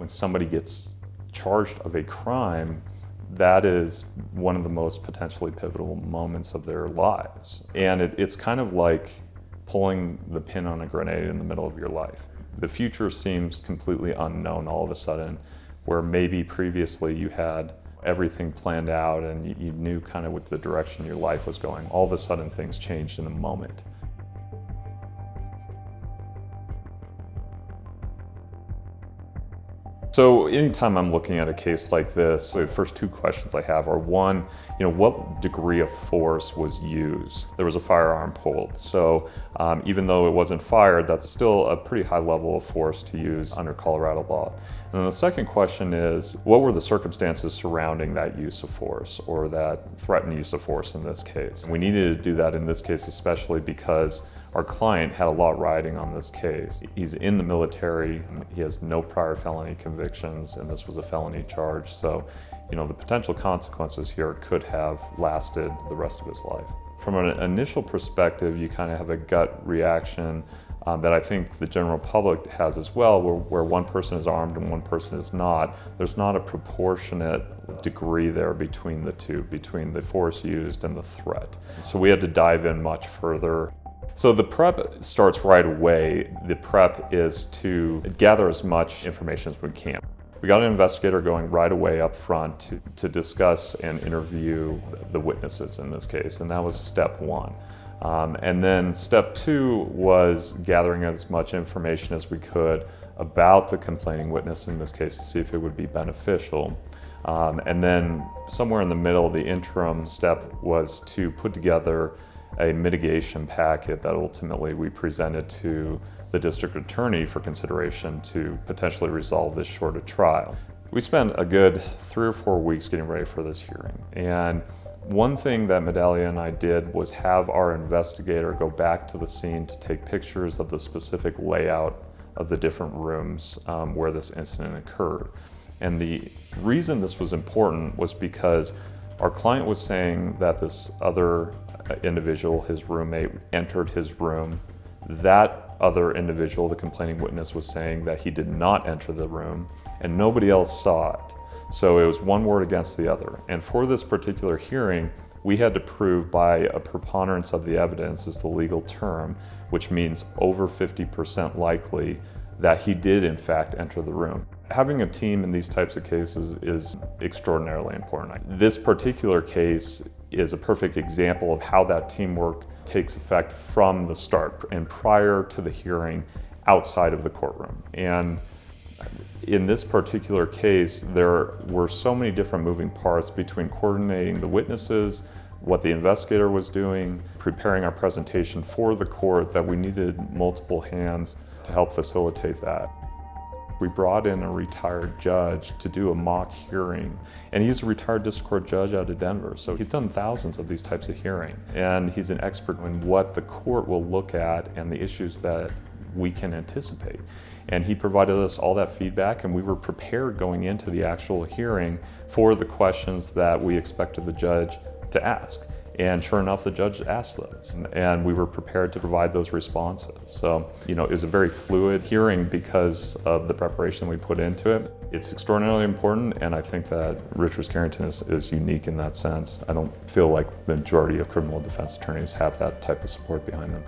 When somebody gets charged of a crime, that is one of the most potentially pivotal moments of their lives. And it's kind of like pulling the pin on a grenade in the middle of your life. The future seems completely unknown all of a sudden, where maybe previously you had everything planned out and you knew kind of what the direction your life was going. All of a sudden things changed in a moment. So anytime I'm looking at a case like this, the first two questions I have are, one, what degree of force was used? There was a firearm pulled, so even though it wasn't fired, that's still a pretty high level of force to use under Colorado law. And then the second question is, what were the circumstances surrounding that use of force, or that threatened use of force in this case? And we needed to do that in this case especially because our client had a lot riding on this case. He's in the military, he has no prior felony convictions, and this was a felony charge. So, the potential consequences here could have lasted the rest of his life. From an initial perspective, you kind of have a gut reaction that I think the general public has as well, where one person is armed and one person is not. There's not a proportionate degree there between the two, between the force used and the threat. So we had to dive in much further. So the prep starts right away. The prep is to gather as much information as we can. We got an investigator going right away up front to discuss and interview the witnesses in this case, and that was step one. And then step two was gathering as much information as we could about the complaining witness in this case to see if it would be beneficial. And then somewhere in the middle, the interim step was to put together a mitigation packet that ultimately we presented to the district attorney for consideration to potentially resolve this short of trial. We spent a good 3 or 4 weeks getting ready for this hearing. And one thing that Medallia and I did was have our investigator go back to the scene to take pictures of the specific layout of the different rooms where this incident occurred. And the reason this was important was because our client was saying that this other individual, his roommate, entered his room. That other individual, the complaining witness, was saying that he did not enter the room and nobody else saw it. So it was one word against the other. And for this particular hearing, we had to prove by a preponderance of the evidence, is the legal term, which means over 50% likely that he did in fact enter the room. Having a team in these types of cases is extraordinarily important. This particular case is a perfect example of how that teamwork takes effect from the start and prior to the hearing outside of the courtroom. And in this particular case, there were so many different moving parts between coordinating the witnesses, what the investigator was doing, preparing our presentation for the court, that we needed multiple hands to help facilitate that. We brought in a retired judge to do a mock hearing, and he's a retired district court judge out of Denver, so he's done thousands of these types of hearings, and he's an expert in what the court will look at and the issues that we can anticipate. And he provided us all that feedback, and we were prepared going into the actual hearing for the questions that we expected the judge to ask. And sure enough, the judge asked those, and we were prepared to provide those responses. So, it was a very fluid hearing because of the preparation we put into it. It's extraordinarily important, and I think that Richards Carrington is unique in that sense. I don't feel like the majority of criminal defense attorneys have that type of support behind them.